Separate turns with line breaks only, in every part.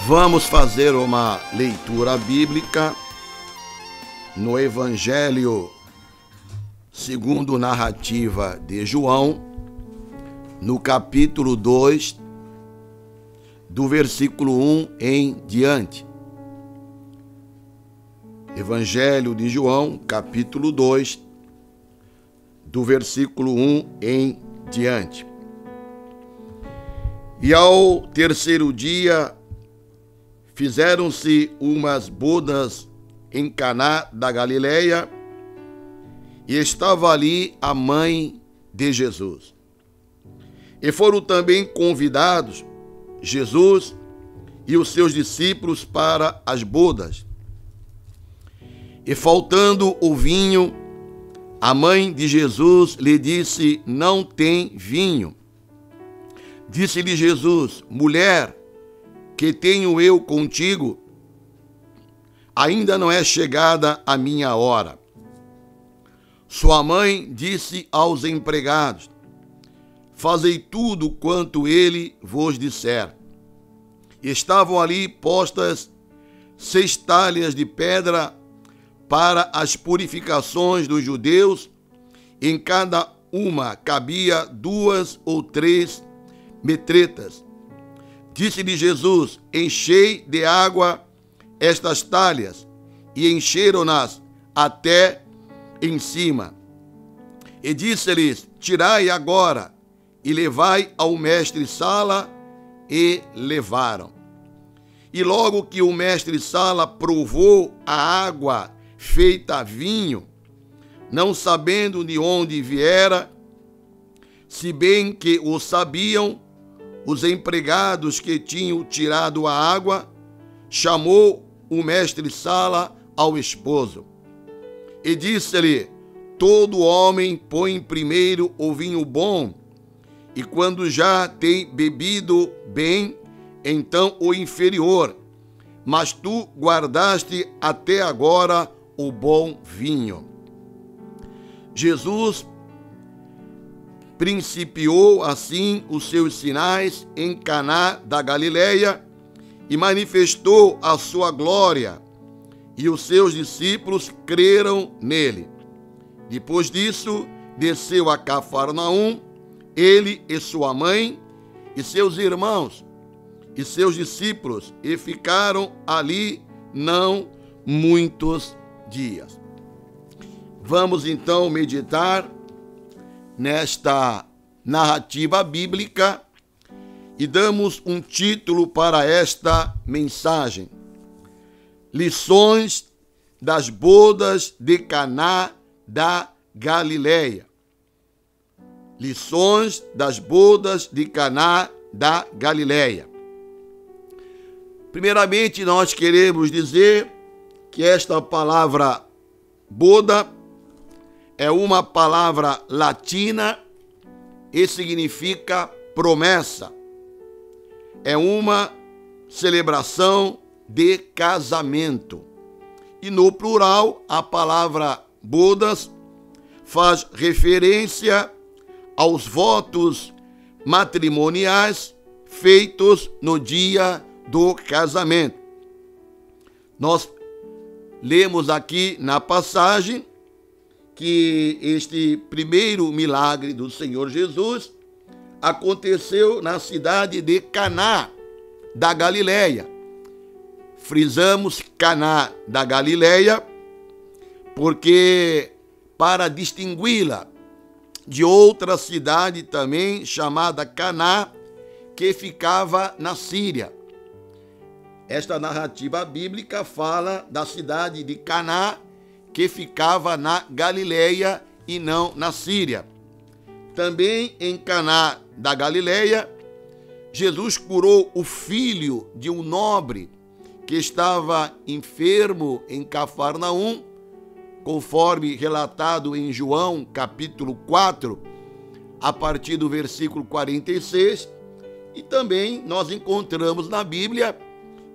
Vamos fazer uma leitura bíblica no Evangelho segundo narrativa de João, no capítulo 2, do versículo 1 em diante. Evangelho de João, capítulo 2, do versículo 1 em diante. E ao terceiro dia, fizeram-se umas bodas em Caná da Galileia, e estava ali a mãe de Jesus. E foram também convidados Jesus e os seus discípulos para as bodas. E faltando o vinho, a mãe de Jesus lhe disse: não tem vinho. Disse-lhe Jesus: mulher, que tenho eu contigo? Ainda não é chegada a minha hora. Sua mãe disse aos empregados: fazei tudo quanto ele vos disser. Estavam ali postas 6 talhas de pedra para as purificações dos judeus, em cada uma cabia 2 ou 3 metretas. Disse-lhe Jesus: enchei de água estas talhas, e encheram-nas até em cima. E disse-lhes: tirai agora, e levai ao mestre-sala, e levaram. E logo que o mestre-sala provou a água feita vinho, não sabendo de onde viera, se bem que o sabiam, os empregados que tinham tirado a água, chamou o mestre-sala ao esposo e disse-lhe: todo homem põe primeiro o vinho bom, e quando já tem bebido bem, então o inferior, mas tu guardaste até agora o bom vinho. Jesus principiou assim os seus sinais em Caná da Galileia e manifestou a sua glória, e os seus discípulos creram nele. Depois disso, desceu a Cafarnaum, ele e sua mãe, e seus irmãos, e seus discípulos, e ficaram ali não muitos dias. Vamos então meditar nesta narrativa bíblica e damos um título para esta mensagem: Lições das bodas de Caná da Galileia. Lições das bodas de Caná da Galileia. Primeiramente, nós queremos dizer que esta palavra boda é uma palavra latina e significa promessa. É uma celebração de casamento. E no plural, a palavra bodas faz referência aos votos matrimoniais feitos no dia do casamento. Nós lemos aqui na passagem que este primeiro milagre do Senhor Jesus aconteceu na cidade de Caná da Galileia. Frisamos Caná da Galileia porque para distingui-la de outra cidade também chamada Caná, que ficava na Síria. Esta narrativa bíblica fala da cidade de Caná, que ficava na Galileia e não na Síria. Também em Caná da Galileia, Jesus curou o filho de um nobre que estava enfermo em Cafarnaum, conforme relatado em João, capítulo 4, a partir do versículo 46. E também nós encontramos na Bíblia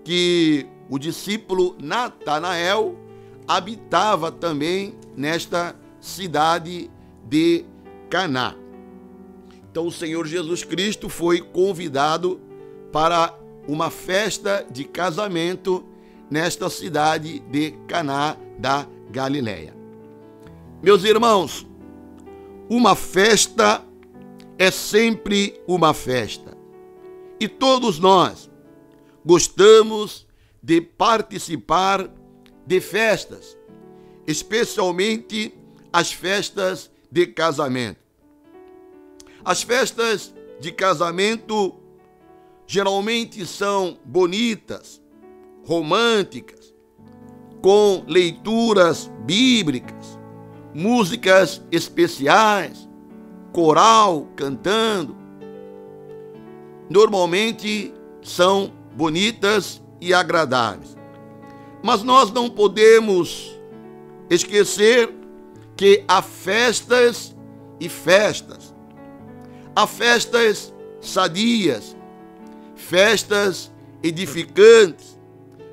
que o discípulo Natanael habitava também nesta cidade de Caná. Então o Senhor Jesus Cristo foi convidado para uma festa de casamento nesta cidade de Caná da Galileia. Meus irmãos, uma festa é sempre uma festa. E todos nós gostamos de participar de festas, especialmente as festas de casamento. As festas de casamento geralmente são bonitas, românticas, com leituras bíblicas, músicas especiais, coral cantando. Normalmente são bonitas e agradáveis. Mas nós não podemos esquecer que há festas e festas. Há festas sadias, festas edificantes,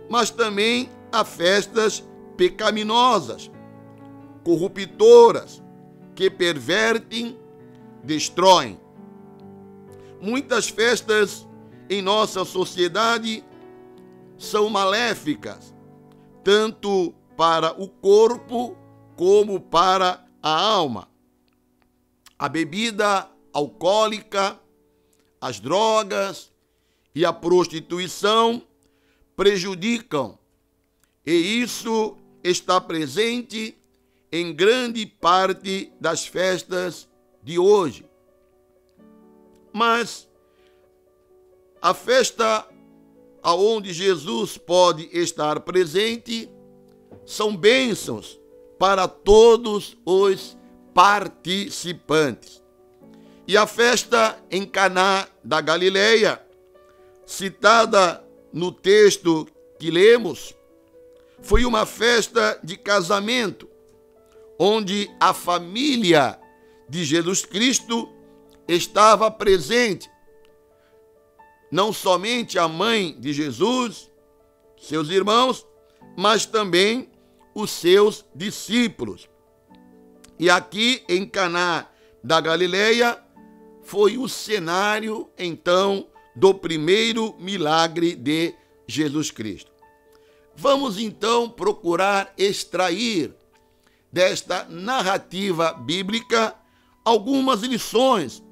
mas também há festas pecaminosas, corruptoras, que pervertem, destroem. Muitas festas em nossa sociedade são maléficas, tanto para o corpo como para a alma. A bebida alcoólica, as drogas e a prostituição prejudicam, e isso está presente em grande parte das festas de hoje. Mas a festa aonde Jesus pode estar presente são bênçãos para todos os participantes. E a festa em Caná da Galileia, citada no texto que lemos, foi uma festa de casamento, onde a família de Jesus Cristo estava presente. Não somente a mãe de Jesus, seus irmãos, mas também os seus discípulos. E aqui em Caná da Galileia foi o cenário, então, do primeiro milagre de Jesus Cristo. Vamos, então, procurar extrair desta narrativa bíblica algumas lições.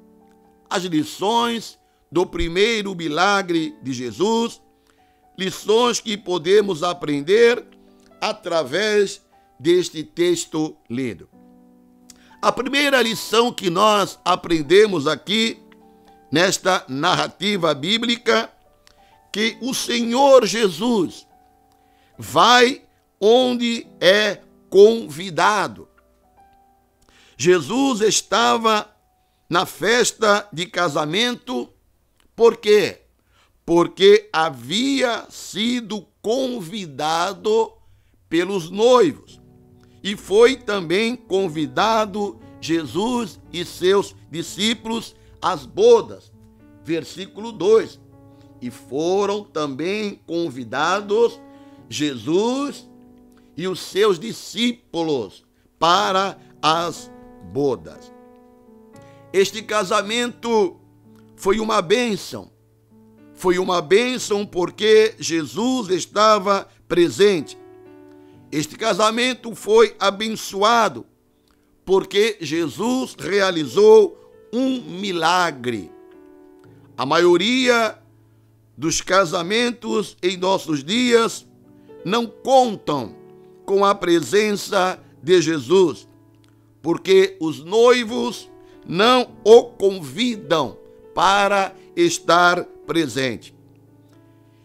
As lições do primeiro milagre de Jesus, lições que podemos aprender através deste texto lido. A primeira lição que nós aprendemos aqui, nesta narrativa bíblica, que o Senhor Jesus vai onde é convidado. Jesus estava na festa de casamento, por quê? Porque havia sido convidado pelos noivos. E foi também convidado Jesus e seus discípulos às bodas. Versículo 2. E foram também convidados Jesus e os seus discípulos para as bodas. Este casamento foi uma bênção. Foi uma bênção porque Jesus estava presente. Este casamento foi abençoado porque Jesus realizou um milagre. A maioria dos casamentos em nossos dias não contam com a presença de Jesus, porque os noivos não o convidam para estar presente.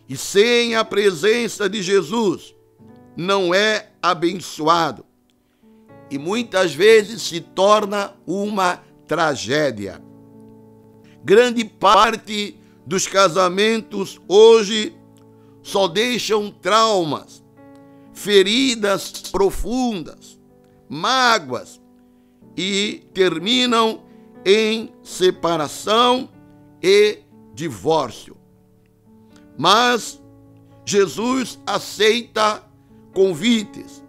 E sem a presença de Jesus, não é abençoado. E muitas vezes se torna uma tragédia. Grande parte dos casamentos hoje só deixam traumas, feridas profundas, mágoas e terminam em separação e divórcio. Mas Jesus aceita convites.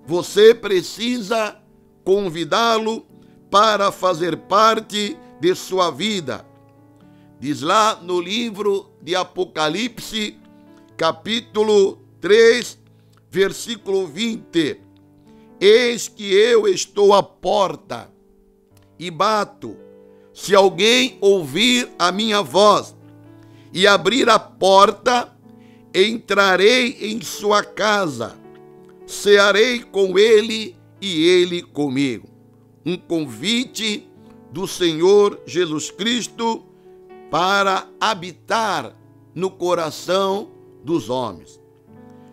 Você precisa convidá-lo para fazer parte de sua vida. Diz lá no livro de Apocalipse, capítulo 3, versículo 20: Eis que eu estou à porta e bato. Se alguém ouvir a minha voz e abrir a porta, entrarei em sua casa, cearei com ele e ele comigo. Um convite do Senhor Jesus Cristo para habitar no coração dos homens.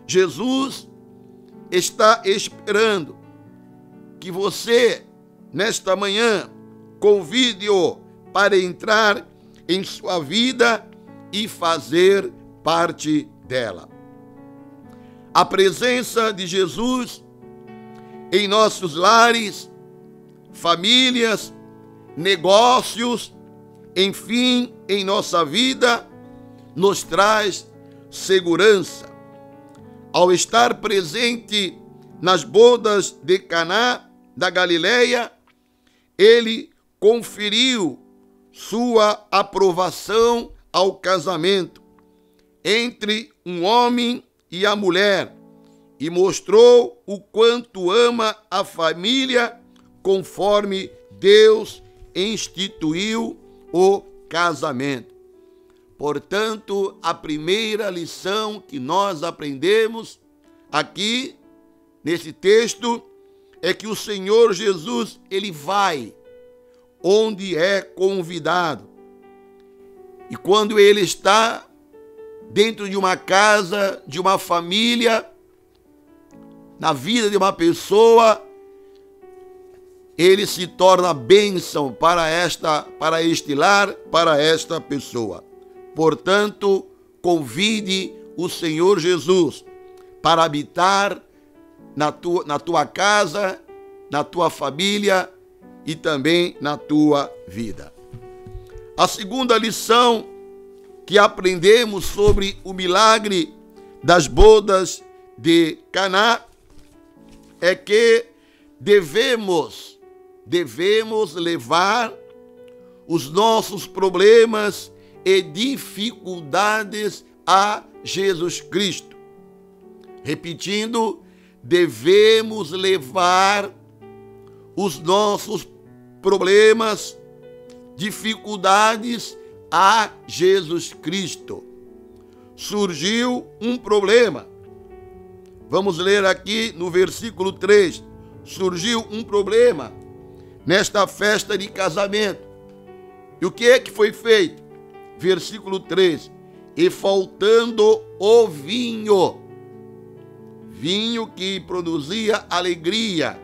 Jesus está esperando que você, nesta manhã, convide-o para entrar em sua vida e fazer parte dela. A presença de Jesus em nossos lares, famílias, negócios, enfim, em nossa vida, nos traz segurança. Ao estar presente nas bodas de Caná da Galileia, ele conferiu sua aprovação ao casamento entre um homem e a mulher e mostrou o quanto ama a família conforme Deus instituiu o casamento. Portanto, a primeira lição que nós aprendemos aqui nesse texto é que o Senhor Jesus, ele vai onde é convidado. E quando ele está dentro de uma casa, de uma família, na vida de uma pessoa, ele se torna bênção para este lar, para esta pessoa. Portanto, convide o Senhor Jesus para habitar na tua casa, na tua família e também na tua vida. A segunda lição que aprendemos sobre o milagre das bodas de Caná é que devemos levar os nossos problemas e dificuldades a Jesus Cristo. Repetindo, devemos levar os nossos problemas, dificuldades a Jesus Cristo. Surgiu um problema. Vamos ler aqui no versículo 3. Surgiu um problema nesta festa de casamento. E o que é que foi feito? Versículo 3. E faltando o vinho que produzia alegria,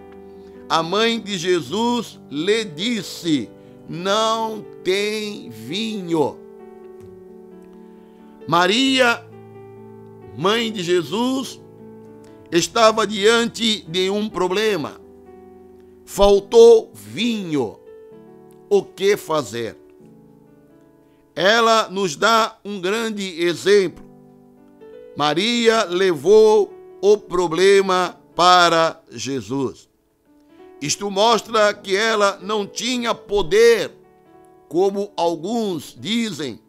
a mãe de Jesus lhe disse: não tem vinho. Maria, mãe de Jesus, estava diante de um problema. Faltou vinho. O que fazer? Ela nos dá um grande exemplo. Maria levou o problema para Jesus. Isto mostra que ela não tinha poder, como alguns dizem,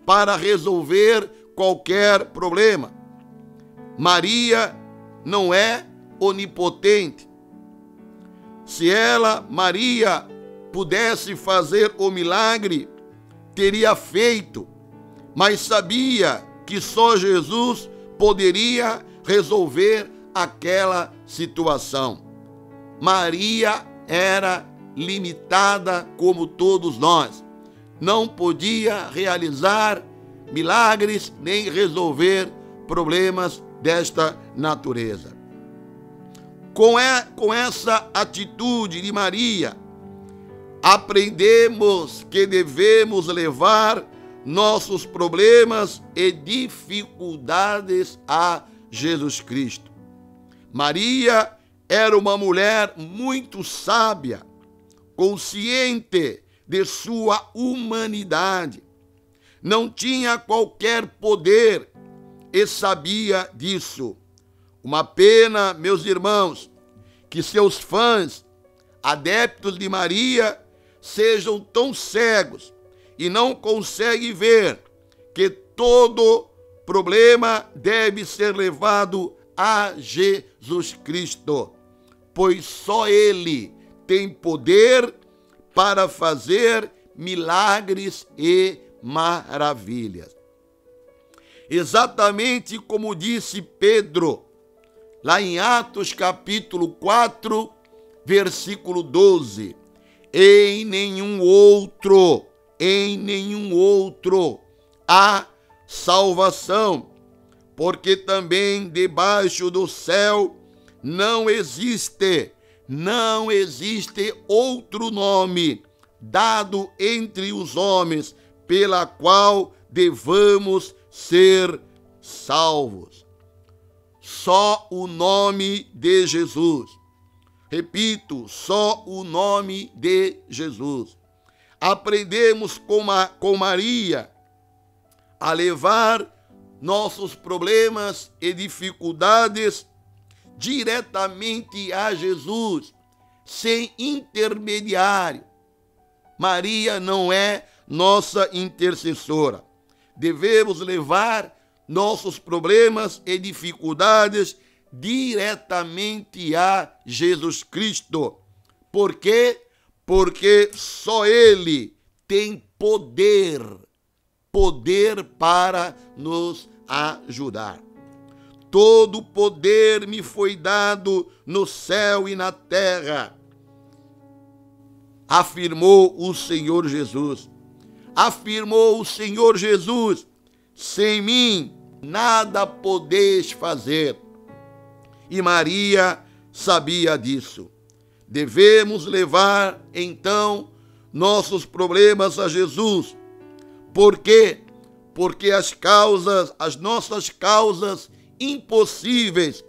para resolver qualquer problema. Maria não é onipotente. Se Maria, pudesse fazer o milagre, teria feito, mas sabia que só Jesus poderia resolver aquela situação. Maria era limitada como todos nós. Não podia realizar milagres nem resolver problemas desta natureza. Com essa atitude de Maria, aprendemos que devemos levar nossos problemas e dificuldades a Jesus Cristo. Maria era uma mulher muito sábia, consciente de sua humanidade. Não tinha qualquer poder e sabia disso. Uma pena, meus irmãos, que seus fãs, adeptos de Maria, sejam tão cegos e não consegue ver que todo problema deve ser levado a Jesus Cristo, pois só Ele tem poder para fazer milagres e maravilhas. Exatamente como disse Pedro, lá em Atos capítulo 4, versículo 12, em nenhum outro há salvação, porque também debaixo do céu não existe outro nome dado entre os homens pela qual devamos ser salvos. Só o nome de Jesus. Repito, só o nome de Jesus. Aprendemos com Maria a levar nossos problemas e dificuldades diretamente a Jesus, sem intermediário. Maria não é nossa intercessora. Devemos levar nossos problemas e dificuldades diretamente a Jesus Cristo. Por quê? Porque só Ele tem poder para nos ajudar. Todo poder me foi dado no céu e na terra, afirmou o Senhor Jesus. Afirmou o Senhor Jesus: sem mim nada podeis fazer. E Maria sabia disso. Devemos levar, então, nossos problemas a Jesus. Por quê? Porque as nossas causas impossíveis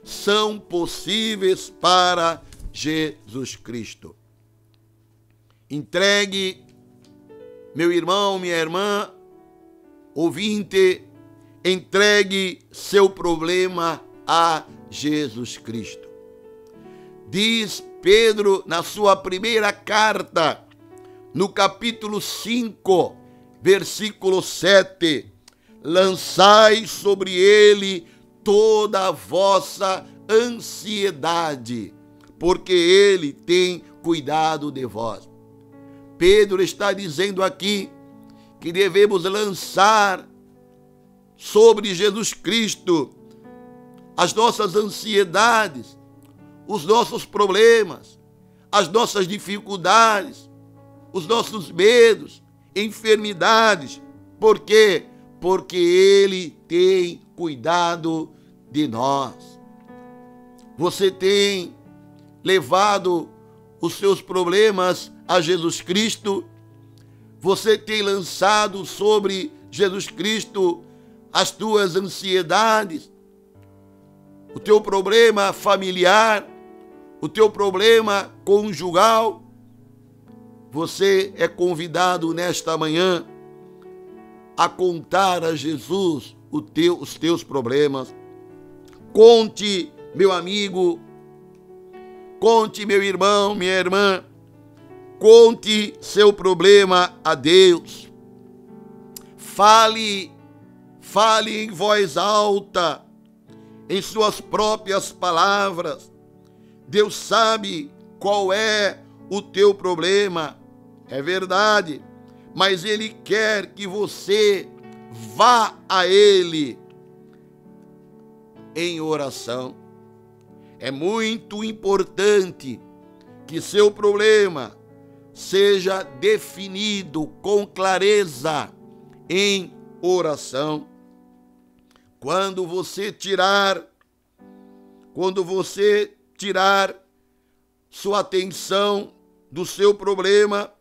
são possíveis para Jesus Cristo. Entregue, meu irmão, minha irmã, ouvinte, entregue seu problema a Jesus Cristo. Diz Pedro na sua primeira carta, no capítulo 5, versículo 7, lançai sobre ele toda a vossa ansiedade, porque ele tem cuidado de vós. Pedro está dizendo aqui que devemos lançar sobre Jesus Cristo as nossas ansiedades, os nossos problemas, as nossas dificuldades, os nossos medos, enfermidades. Por quê? Porque Ele tem cuidado de nós. Você tem levado os seus problemas a Jesus Cristo? Você tem lançado sobre Jesus Cristo as tuas ansiedades? O teu problema familiar, o teu problema conjugal? Você é convidado nesta manhã a contar a Jesus os teus problemas. Conte, meu amigo, conte, meu irmão, minha irmã, conte seu problema a Deus. Fale em voz alta, em suas próprias palavras. Deus sabe qual é o teu problema, é verdade, mas Ele quer que você vá a Ele em oração. É muito importante que seu problema seja definido com clareza em oração. Quando você tirar sua atenção do seu problema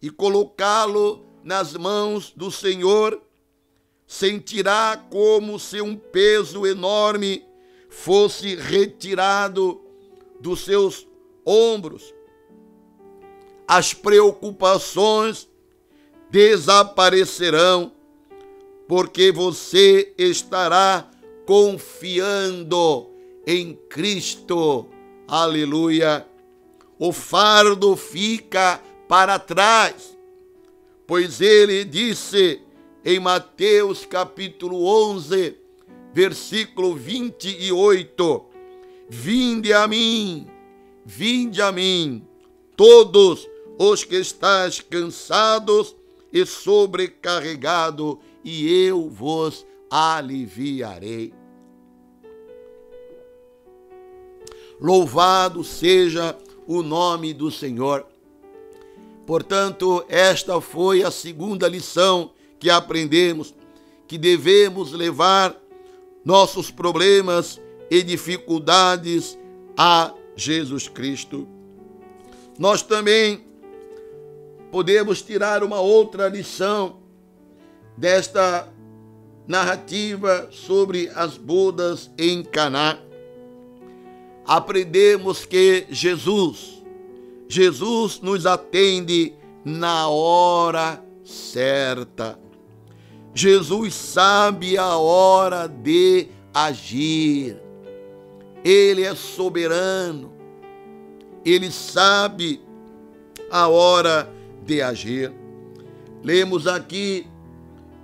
e colocá-lo nas mãos do Senhor, sentirá como se um peso enorme fosse retirado dos seus ombros. As preocupações desaparecerão, porque você estará confiando em Cristo. Aleluia! O fardo fica para trás, pois ele disse em Mateus capítulo 11, versículo 28, vinde a mim, todos os que estáis cansados e sobrecarregados, e eu vos aliviarei. Louvado seja o nome do Senhor. Portanto, esta foi a segunda lição que aprendemos, que devemos levar nossos problemas e dificuldades a Jesus Cristo. Nós também podemos tirar uma outra lição desta narrativa sobre as bodas em Caná. Aprendemos que Jesus nos atende na hora certa. Jesus sabe a hora de agir. Ele é soberano. Ele sabe a hora de agir. Lemos aqui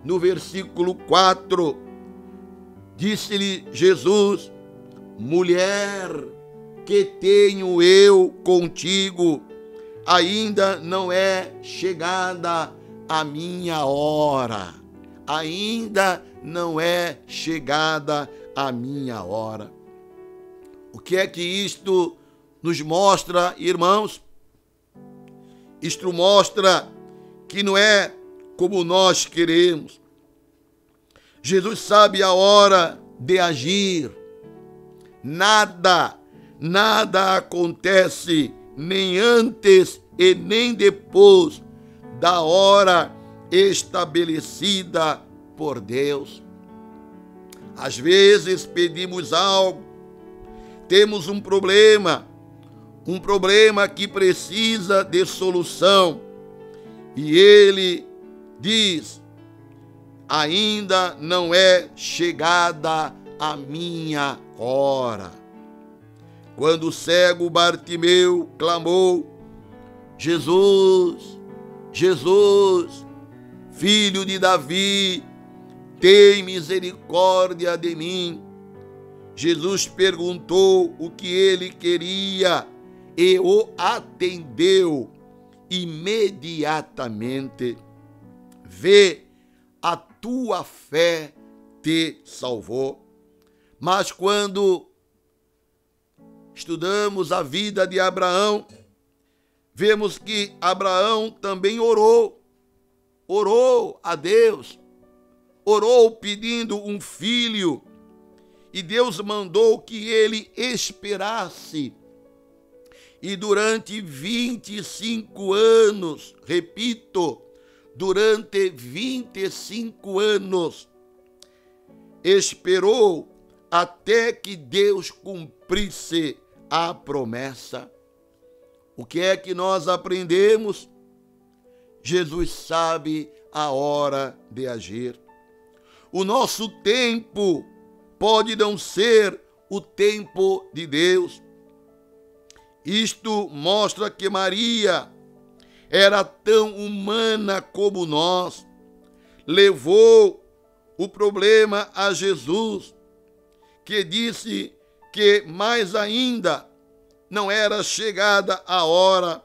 no versículo 4, disse-lhe Jesus: mulher, que tenho eu contigo? Ainda não é chegada a minha hora. Ainda não é chegada a minha hora. O que é que isto nos mostra, irmãos? Isto mostra que não é como nós queremos. Jesus sabe a hora de agir. Nada acontece nem antes e nem depois da hora estabelecida por Deus. Às vezes pedimos algo, temos um problema que precisa de solução, e Ele diz: ainda não é chegada a minha hora. Quando o cego Bartimeu clamou: Jesus, filho de Davi, tem misericórdia de mim. Jesus perguntou o que ele queria e o atendeu imediatamente. Vê, a tua fé te salvou. Mas quando estudamos a vida de Abraão, vemos que Abraão também orou a Deus, orou pedindo um filho, e Deus mandou que ele esperasse. E durante 25 anos, repito, durante 25 anos, esperou até que Deus cumprisse a promessa. O que é que nós aprendemos? Jesus sabe a hora de agir. O nosso tempo pode não ser o tempo de Deus. Isto mostra que Maria era tão humana como nós. Levou o problema a Jesus, que disse que mais ainda não era chegada a hora.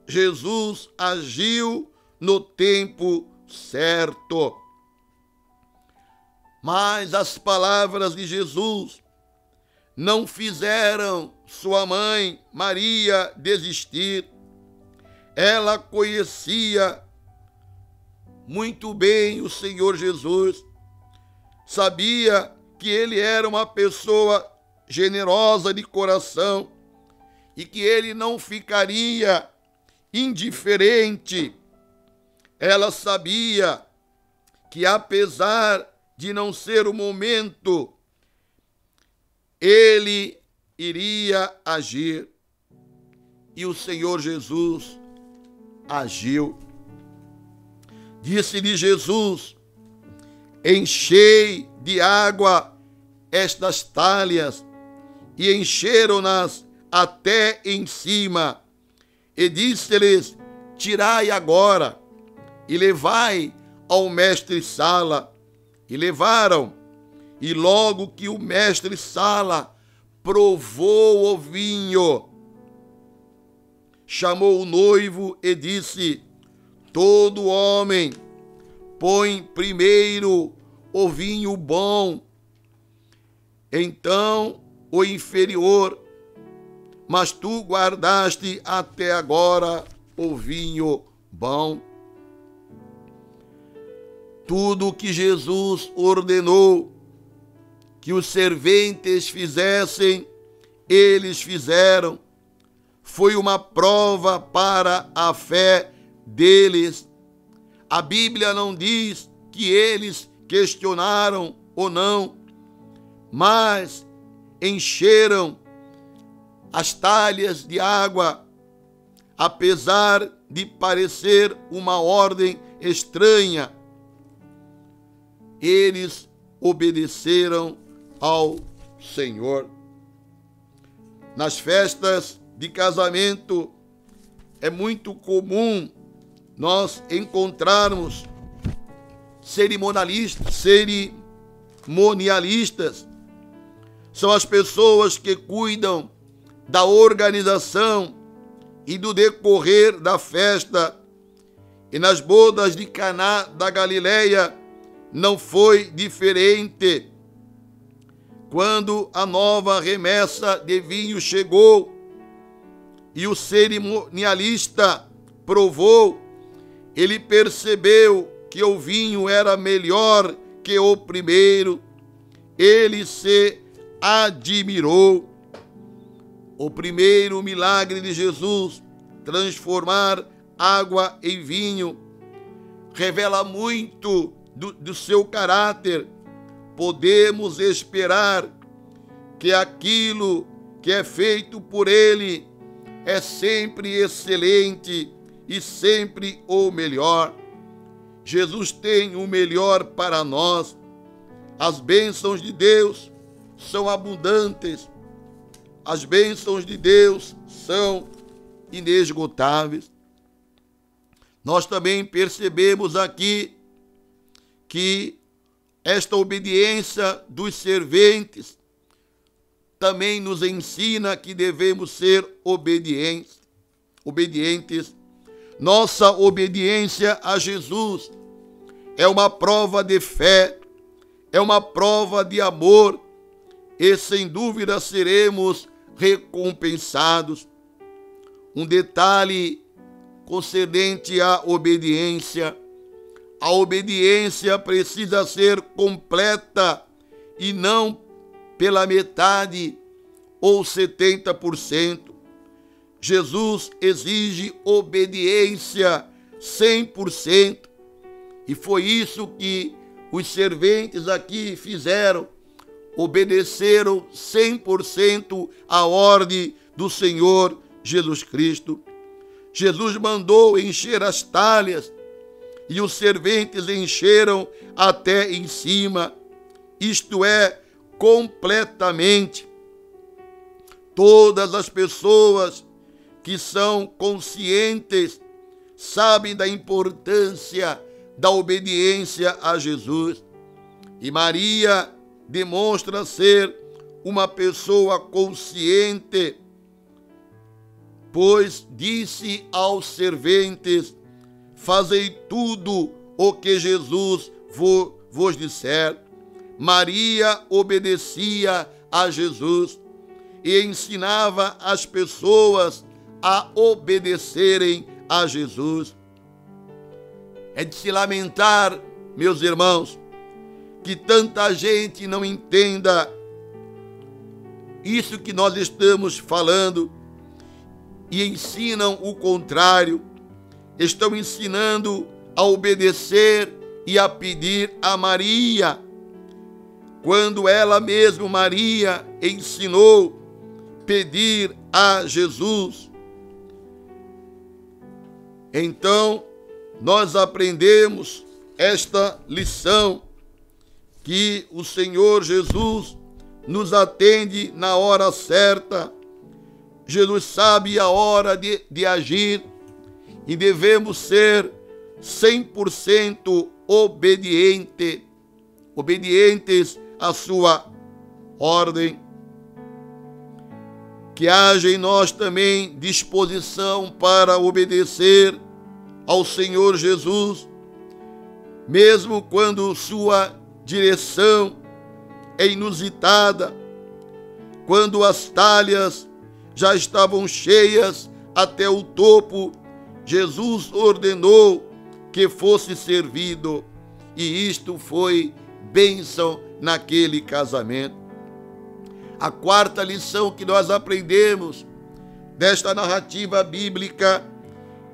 Jesus agiu no tempo certo. Mas as palavras de Jesus não fizeram sua mãe Maria desistir. Ela conhecia muito bem o Senhor Jesus, sabia que ele era uma pessoa generosa de coração e que ele não ficaria indiferente. Ela sabia que, apesar de não ser o momento, ele iria agir. E o Senhor Jesus agiu. Disse-lhe Jesus: enchei de água estas talhas, e encheram-nas até em cima. E disse-lhes: tirai agora. e levai ao mestre-sala. E levaram, e logo que o mestre-sala provou o vinho, chamou o noivo e disse: todo homem põe primeiro o vinho bom, então o inferior, mas tu guardaste até agora o vinho bom. Tudo o que Jesus ordenou que os serventes fizessem, eles fizeram. Foi uma prova para a fé deles. A Bíblia não diz que eles questionaram ou não, mas encheram as talhas de água, apesar de parecer uma ordem estranha. Eles obedeceram ao Senhor. Nas festas de casamento é muito comum nós encontrarmos cerimonialistas. São as pessoas que cuidam da organização e do decorrer da festa. E nas bodas de Caná da Galileia não foi diferente. Quando a nova remessa de vinho chegou e o cerimonialista provou, ele percebeu que o vinho era melhor que o primeiro. Ele se admirou. O primeiro milagre de Jesus, transformar água em vinho, revela muito do seu caráter. Podemos esperar que aquilo que é feito por ele é sempre excelente e sempre o melhor. Jesus tem o melhor para nós. As bênçãos de Deus são abundantes. As bênçãos de Deus são inesgotáveis. Nós também percebemos aqui que esta obediência dos serventes também nos ensina que devemos ser obedientes. Nossa obediência a Jesus é uma prova de fé, é uma prova de amor, e sem dúvida seremos recompensados. Um detalhe concernente à obediência: a obediência precisa ser completa e não pela metade ou 70%. Jesus exige obediência 100%. E foi isso que os serventes aqui fizeram. Obedeceram 100% à ordem do Senhor Jesus Cristo. Jesus mandou encher as talhas e os serventes encheram até em cima, isto é, completamente. Todas as pessoas que são conscientes sabem da importância da obediência a Jesus. E Maria demonstra ser uma pessoa consciente, pois disse aos serventes: fazei tudo o que Jesus vos disser. Maria obedecia a Jesus e ensinava as pessoas a obedecerem a Jesus. É de se lamentar, meus irmãos, que tanta gente não entenda isso que nós estamos falando e ensinam o contrário. Estão ensinando a obedecer e a pedir a Maria, quando ela mesma, Maria, ensinou pedir a Jesus. Então, nós aprendemos esta lição, que o Senhor Jesus nos atende na hora certa. Jesus sabe a hora de agir e devemos ser 100% obedientes à sua ordem. Que haja em nós também disposição para obedecer ao Senhor Jesus, mesmo quando sua direção é inusitada, quando as talhas já estavam cheias até o topo. Jesus ordenou que fosse servido, e isto foi bênção naquele casamento. A quarta lição que nós aprendemos desta narrativa bíblica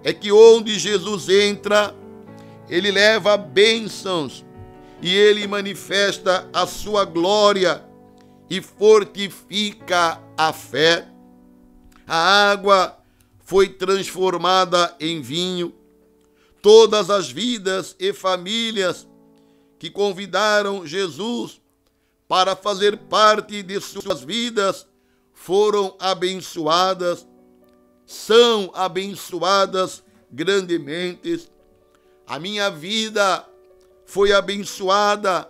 é que onde Jesus entra, ele leva bênçãos e ele manifesta a sua glória e fortifica a fé. A água foi transformada em vinho. Todas as vidas e famílias que convidaram Jesus para fazer parte de suas vidas foram abençoadas, são abençoadas grandemente. A minha vida foi abençoada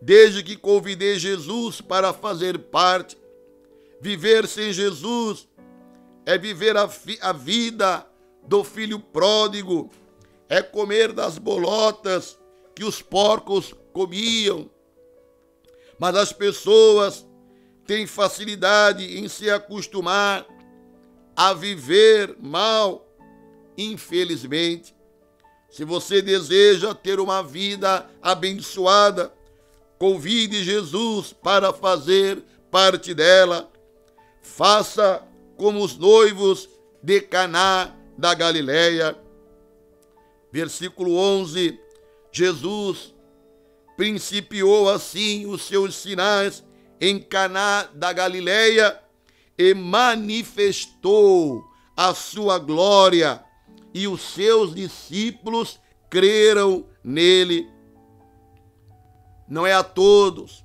desde que convidei Jesus para fazer parte. Viver sem Jesus é viver a vida do filho pródigo, é comer das bolotas que os porcos comiam. Mas as pessoas têm facilidade em se acostumar a viver mal, infelizmente. Se você deseja ter uma vida abençoada, convide Jesus para fazer parte dela. Faça como os noivos de Caná da Galileia. Versículo 11, Jesus principiou assim os seus sinais em Caná da Galileia e manifestou a sua glória, e os seus discípulos creram nele. Não é a todos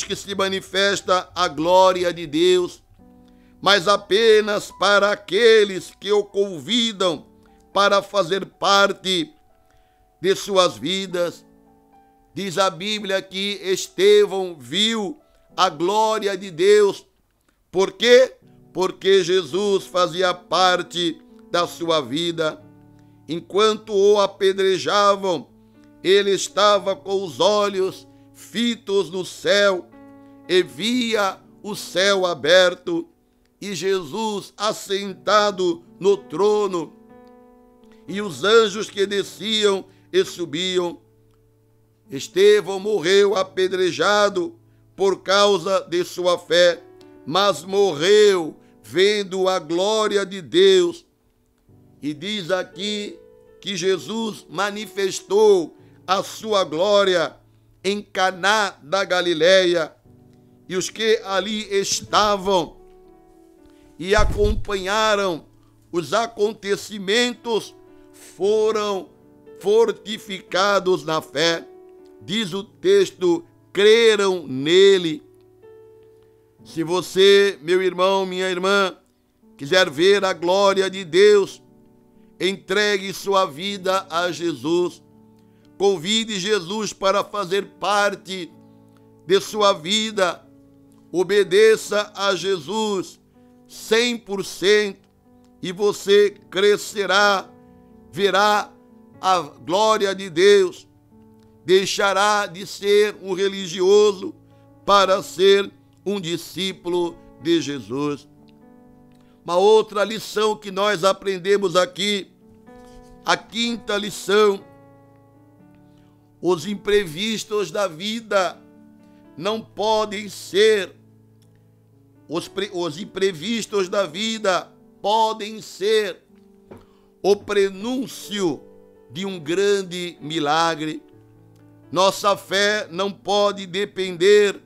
que se manifesta a glória de Deus, mas apenas para aqueles que o convidam para fazer parte de suas vidas. Diz a Bíblia que Estevão viu a glória de Deus. Por quê? Porque Jesus fazia parte da sua vida. Enquanto o apedrejavam, ele estava com os olhos fitos no céu e via o céu aberto e Jesus assentado no trono e os anjos que desciam e subiam. Estevão morreu apedrejado por causa de sua fé, mas morreu vendo a glória de Deus. E diz aqui que Jesus manifestou a sua glória em Caná da Galileia, e os que ali estavam e acompanharam os acontecimentos foram fortificados na fé. Diz o texto, creram nele. Se você, meu irmão, minha irmã, quiser ver a glória de Deus, entregue sua vida a Jesus. Convide Jesus para fazer parte de sua vida. Obedeça a Jesus 100% e você crescerá, verá a glória de Deus. Deixará de ser um religioso para ser um discípulo de Jesus. Uma outra lição que nós aprendemos aqui, a quinta lição: os imprevistos da vida não podem ser, os imprevistos da vida podem ser o prenúncio de um grande milagre. Nossa fé não pode depender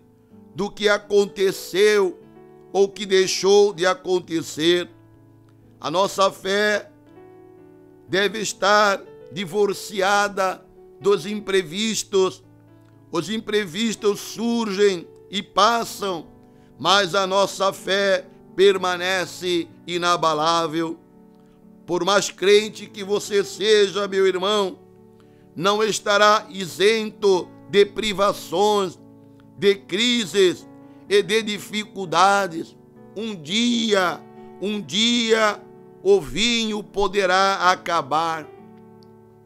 do que aconteceu ou que deixou de acontecer. A nossa fé deve estar divorciada dos imprevistos. Os imprevistos surgem e passam, mas a nossa fé permanece inabalável. por mais crente que você seja, meu irmão, não estará isento de privações, de crises e de dificuldades. Um dia, o vinho poderá acabar.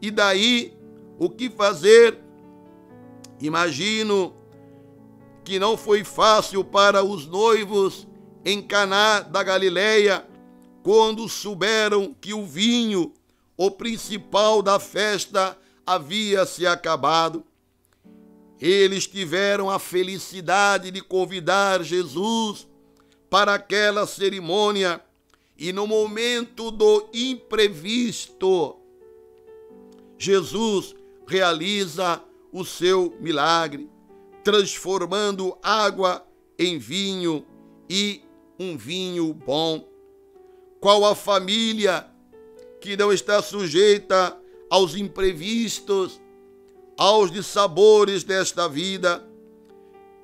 E daí, o que fazer? Imagino que não foi fácil para os noivos em Caná da Galileia, quando souberam que o vinho, o principal da festa, havia se acabado. Eles tiveram a felicidade de convidar Jesus para aquela cerimônia, e no momento do imprevisto, Jesus realiza o seu milagre, transformando água em vinho, e um vinho bom. Qual a família que não está sujeita aos imprevistos, aos dissabores desta vida?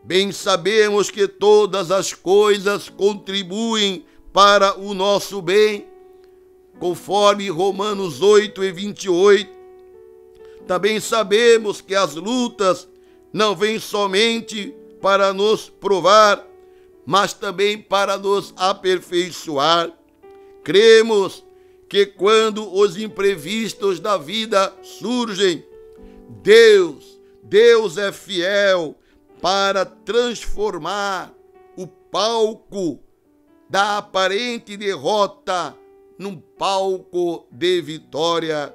Bem sabemos que todas as coisas contribuem para o nosso bem, conforme Romanos 8:28. Também sabemos que as lutas não vêm somente para nos provar, mas também para nos aperfeiçoar. Cremos que quando os imprevistos da vida surgem, Deus é fiel para transformar o palco da aparente derrota num palco de vitória,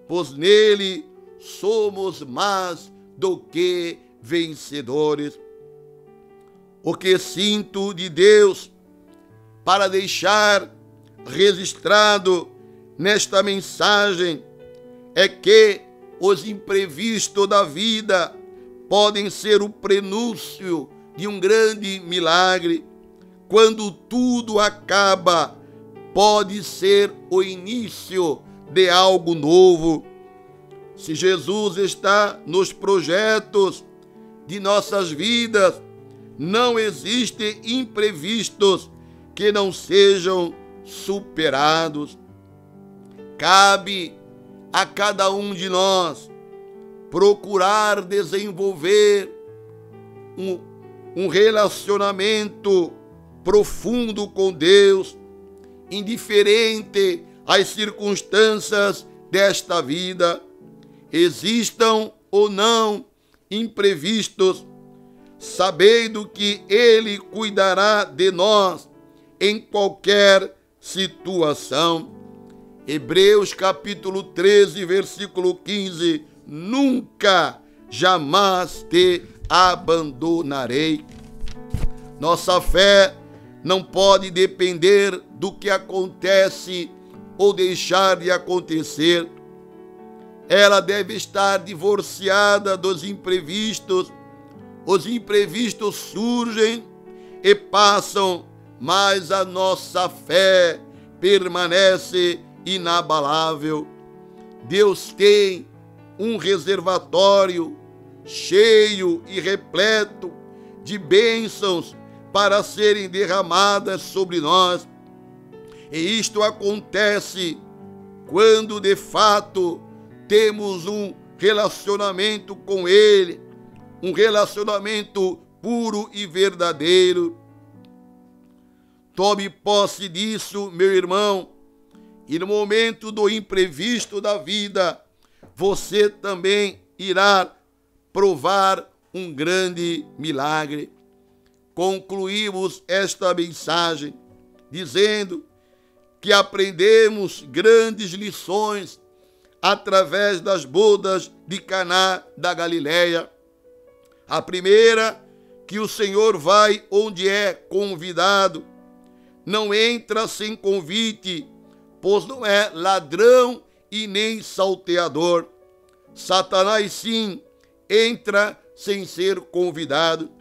pois nele somos mais do que vencedores. O que sinto de Deus para deixar registrado nesta mensagem é que os imprevistos da vida podem ser o prenúncio de um grande milagre. Quando tudo acaba, pode ser o início de algo novo. Se Jesus está nos projetos de nossas vidas, não existem imprevistos que não sejam superados. Cabe a cada um de nós procurar desenvolver um relacionamento profundo com Deus, indiferente às circunstâncias desta vida, existam ou não imprevistos, sabendo que Ele cuidará de nós em qualquer situação. Hebreus capítulo 13, versículo 15, nunca, jamais te abandonarei. Nossa fé não pode depender do que acontece ou deixar de acontecer. Ela deve estar divorciada dos imprevistos. Os imprevistos surgem e passam, mas a nossa fé permanece inabalável. Deus tem um reservatório cheio e repleto de bênçãos para serem derramadas sobre nós. E isto acontece quando de fato temos um relacionamento com Ele, um relacionamento puro e verdadeiro. Tome posse disso, meu irmão, e no momento do imprevisto da vida, você também irá provar um grande milagre. Concluímos esta mensagem dizendo que aprendemos grandes lições através das bodas de Caná da Galileia. A primeira, que o Senhor vai onde é convidado, não entra sem convite, pois não é ladrão e nem salteador. Satanás, sim, entra sem ser convidado.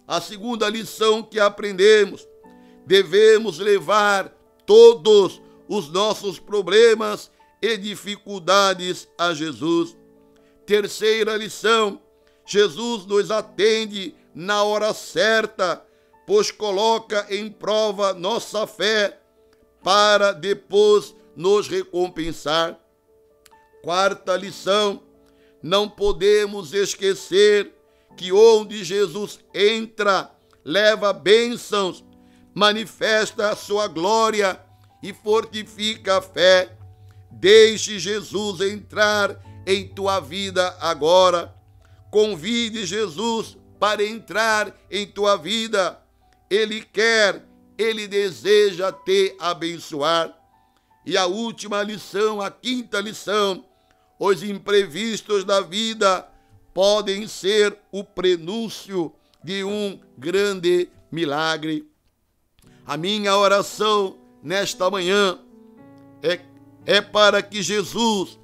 A segunda lição que aprendemos: devemos levar todos os nossos problemas e dificuldades a Jesus. Terceira lição: Jesus nos atende na hora certa, pois coloca em prova nossa fé para depois nos recompensar. Quarta lição: não podemos esquecer que onde Jesus entra, leva bênçãos, manifesta a sua glória e fortifica a fé. Deixe Jesus entrar em tua vida agora. Convide Jesus para entrar em tua vida. Ele quer, ele deseja te abençoar. E a última lição, a quinta lição: os imprevistos da vida podem ser o prenúncio de um grande milagre. A minha oração nesta manhã é para que Jesus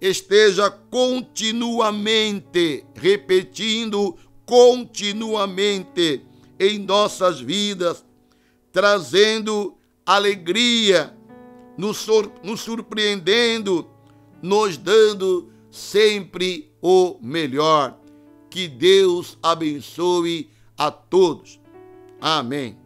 esteja continuamente, repetindo continuamente em nossas vidas, trazendo alegria, nos surpreendendo, nos dando sempre o melhor. Que Deus abençoe a todos. Amém.